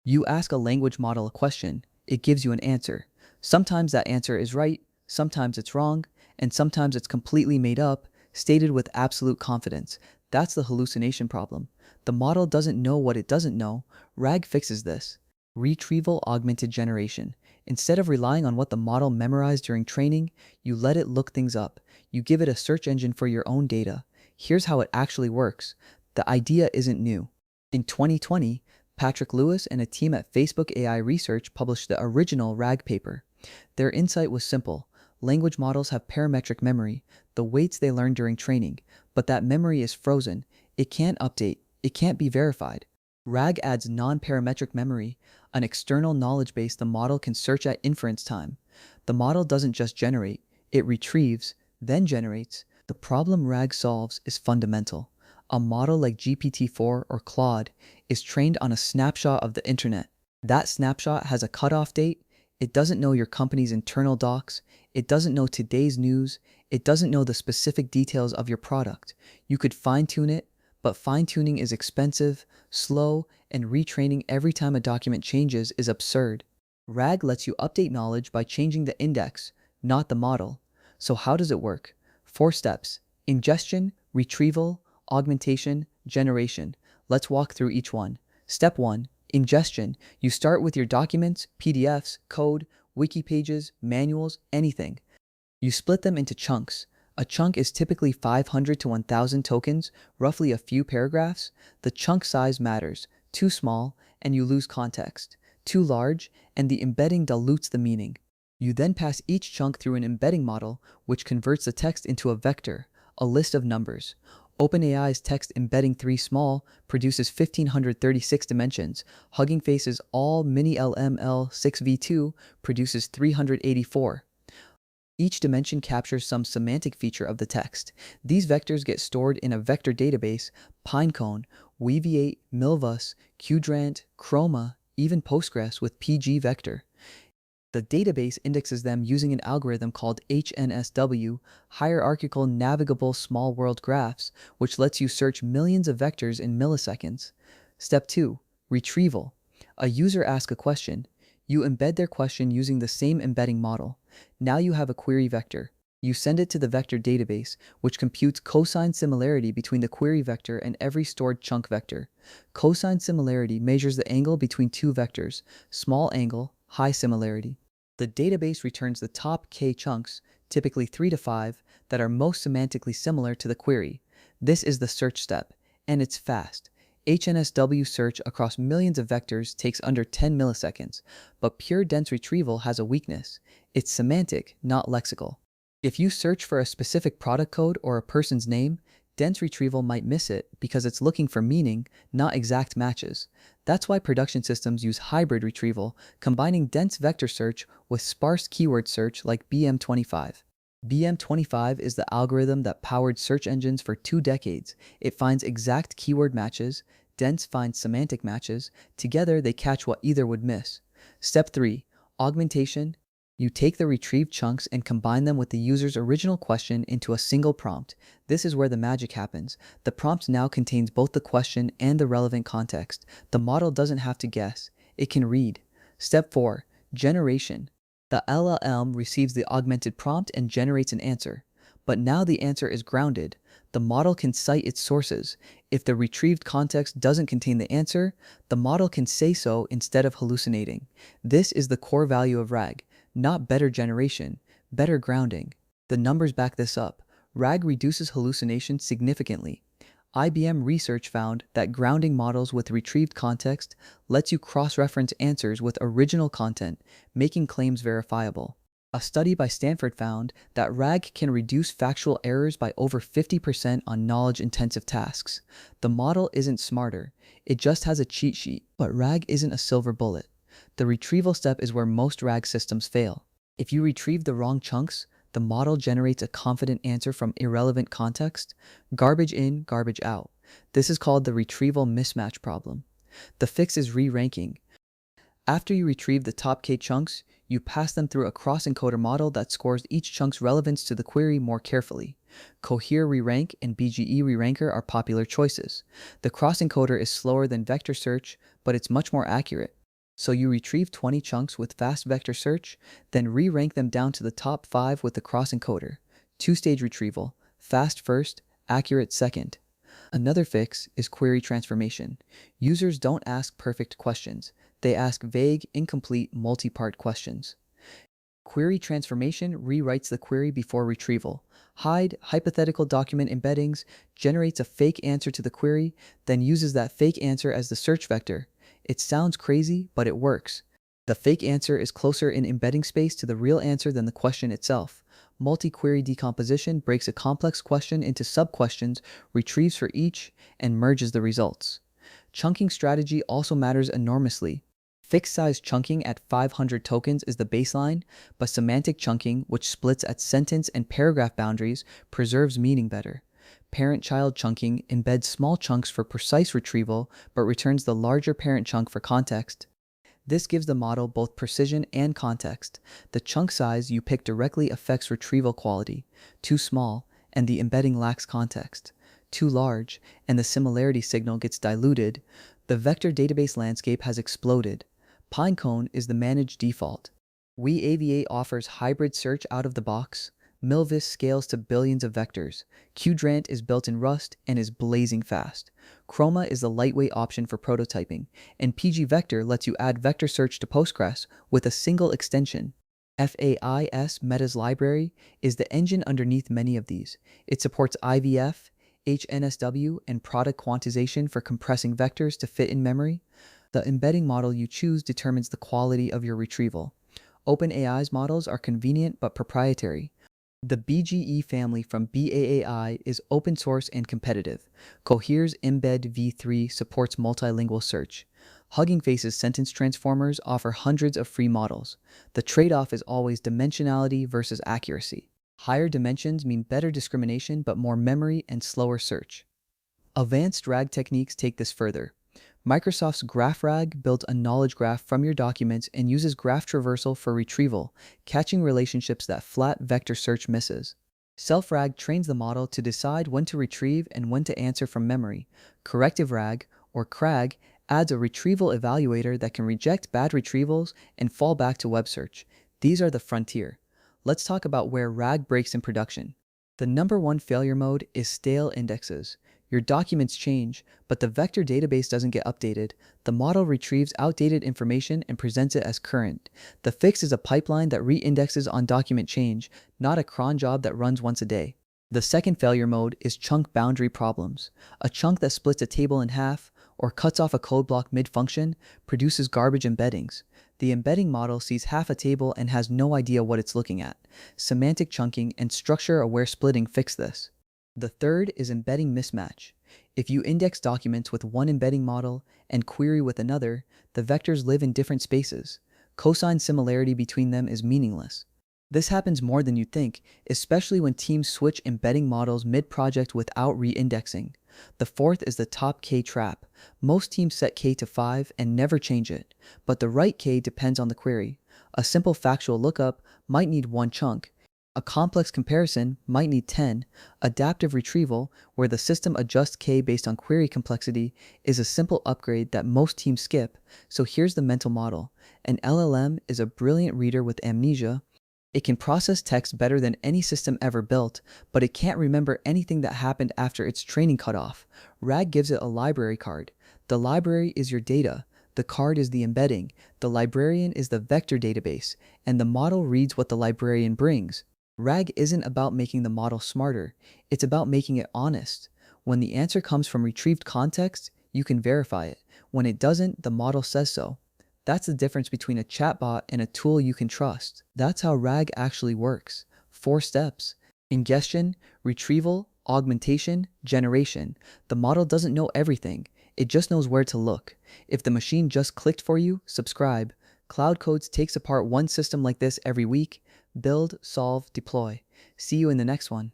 You ask a language model a question, it gives you an answer. Sometimes that answer is right, sometimes it's wrong, and sometimes it's completely made up, stated with absolute confidence. That's the hallucination problem. The model doesn't know what it doesn't know. RAG fixes this. Retrieval-Augmented Generation. Instead of relying on what the model memorized during training, you let it look things up. You give it a search engine for your own data. Here's how it actually works. The idea isn't new. In 2020, Patrick Lewis and a team at Facebook AI Research published the original RAG paper. Their insight was simple. Language models have parametric memory, the weights they learn during training, but that memory is frozen. It can't update. It can't be verified. RAG adds non-parametric memory, an external knowledge base the model can search at inference time. The model doesn't just generate, it retrieves, then generates. The problem RAG solves is fundamental. A model like GPT-4 or Claude is trained on a snapshot of the internet. That snapshot has a cutoff date. It doesn't know your company's internal docs. It doesn't know today's news. It doesn't know the specific details of your product. You could fine-tune it, but fine-tuning is expensive, slow, and retraining every time a document changes is absurd. RAG lets you update knowledge by changing the index, not the model. So how does it work? 4 steps: ingestion, retrieval, augmentation, generation. Let's walk through each one. Step 1. Ingestion. You start with your documents, PDFs, code, wiki pages, manuals, anything. You split them into chunks. A chunk is typically 500 to 1,000 tokens, roughly a few paragraphs. The chunk size matters. Too small, and you lose context. Too large, and the embedding dilutes the meaning. You then pass each chunk through an embedding model, which converts the text into a vector, a list of numbers. OpenAI's text embedding 3 small produces 1536 dimensions. Hugging Face's all mini LML 6v2 produces 384. Each dimension captures some semantic feature of the text. These vectors get stored in a vector database: Pinecone, Weaviate, Milvus, Qdrant, Chroma, even Postgres with PG vector. The database indexes them using an algorithm called HNSW, Hierarchical Navigable Small World Graphs, which lets you search millions of vectors in milliseconds. Step 2. Retrieval. A user asks a question. You embed their question using the same embedding model. Now you have a query vector. You send it to the vector database, which computes cosine similarity between the query vector and every stored chunk vector. Cosine similarity measures the angle between two vectors: small angle, high similarity. The database returns the top k chunks, typically 3 to 5, that are most semantically similar to the query. This is the search step, and it's fast. HNSW search across millions of vectors takes under 10 milliseconds, but pure dense retrieval has a weakness. It's semantic, not lexical. If you search for a specific product code or a person's name, dense retrieval might miss it because it's looking for meaning, not exact matches. That's why production systems use hybrid retrieval, combining dense vector search with sparse keyword search like BM25. BM25 is the algorithm that powered search engines for 2 decades. It finds exact keyword matches, dense finds semantic matches. Together, they catch what either would miss. Step 3. Augmentation. You take the retrieved chunks and combine them with the user's original question into a single prompt. This is where the magic happens. The prompt now contains both the question and the relevant context. The model doesn't have to guess. It can read. Step 4. Generation. The LLM receives the augmented prompt and generates an answer. But now the answer is grounded. The model can cite its sources. If the retrieved context doesn't contain the answer, the model can say so instead of hallucinating. This is the core value of RAG. Not better generation, better grounding. The numbers back this up. RAG reduces hallucination significantly. IBM research found that grounding models with retrieved context lets you cross-reference answers with original content, making claims verifiable. A study by Stanford found that RAG can reduce factual errors by over 50% on knowledge-intensive tasks. The model isn't smarter, it just has a cheat sheet. But RAG isn't a silver bullet. The retrieval step is where most RAG systems fail. If you retrieve the wrong chunks, the model generates a confident answer from irrelevant context. Garbage in, garbage out. This is called the retrieval mismatch problem. The fix is re-ranking. After you retrieve the top k chunks, you pass them through a cross-encoder model that scores each chunk's relevance to the query more carefully. Cohere re-rank and BGE re-ranker are popular choices. The cross-encoder is slower than vector search, but it's much more accurate. So you retrieve 20 chunks with fast vector search, then re-rank them down to the top 5 with the cross-encoder. Two-stage retrieval, fast first, accurate second. Another fix is query transformation. Users don't ask perfect questions. They ask vague, incomplete, multi-part questions. Query transformation rewrites the query before retrieval. HyDE, hypothetical document embeddings, generates a fake answer to the query, then uses that fake answer as the search vector. It sounds crazy, but it works. The fake answer is closer in embedding space to the real answer than the question itself. Multi-query decomposition breaks a complex question into sub-questions, retrieves for each, and merges the results. Chunking strategy also matters enormously. Fixed-size chunking at 500 tokens is the baseline, but semantic chunking, which splits at sentence and paragraph boundaries, preserves meaning better. Parent-child chunking embeds small chunks for precise retrieval, but returns the larger parent chunk for context. This gives the model both precision and context. The chunk size you pick directly affects retrieval quality. Too small, and the embedding lacks context. Too large, and the similarity signal gets diluted. The vector database landscape has exploded. Pinecone is the managed default. Weaviate offers hybrid search out of the box. Milvus scales to billions of vectors. Qdrant is built in Rust and is blazing fast. Chroma is the lightweight option for prototyping, and pgvector lets you add vector search to Postgres with a single extension. FAIS Meta's library is the engine underneath many of these. It supports IVF, HNSW, and product quantization for compressing vectors to fit in memory. The embedding model you choose determines the quality of your retrieval. OpenAI's models are convenient but proprietary. The BGE family from BAAI is open source and competitive. Cohere's Embed v3 supports multilingual search. Hugging Face's sentence transformers offer hundreds of free models. The trade-off is always dimensionality versus accuracy. Higher dimensions mean better discrimination but more memory and slower search. Advanced RAG techniques take this further. Microsoft's GraphRAG builds a knowledge graph from your documents and uses graph traversal for retrieval, catching relationships that flat vector search misses. Self-RAG trains the model to decide when to retrieve and when to answer from memory. Corrective RAG, or CRAG, adds a retrieval evaluator that can reject bad retrievals and fall back to web search. These are the frontier. Let's talk about where RAG breaks in production. The number one failure mode is stale indexes. Your documents change, but the vector database doesn't get updated. The model retrieves outdated information and presents it as current. The fix is a pipeline that re-indexes on document change, not a cron job that runs once a day. The second failure mode is chunk boundary problems. A chunk that splits a table in half or cuts off a code block mid-function produces garbage embeddings. The embedding model sees half a table and has no idea what it's looking at. Semantic chunking and structure-aware splitting fix this. The third is embedding mismatch. If you index documents with one embedding model and query with another, the vectors live in different spaces. Cosine similarity between them is meaningless. This happens more than you think, especially when teams switch embedding models mid-project without re-indexing. The fourth is the top K trap. Most teams set K to 5 and never change it, but the right K depends on the query. A simple factual lookup might need one chunk. A complex comparison might need 10. Adaptive retrieval, where the system adjusts K based on query complexity, is a simple upgrade that most teams skip. So here's the mental model. An LLM is a brilliant reader with amnesia. It can process text better than any system ever built, but it can't remember anything that happened after its training cutoff. RAG gives it a library card. The library is your data. The card is the embedding. The librarian is the vector database, and the model reads what the librarian brings. RAG isn't about making the model smarter. It's about making it honest. When the answer comes from retrieved context, you can verify it. When it doesn't, the model says so. That's the difference between a chatbot and a tool you can trust. That's how RAG actually works. 4 steps. Ingestion, retrieval, augmentation, generation. The model doesn't know everything. It just knows where to look. If the machine just clicked for you, subscribe. Cloud Codes takes apart one system like this every week. Build, solve, deploy. See you in the next one.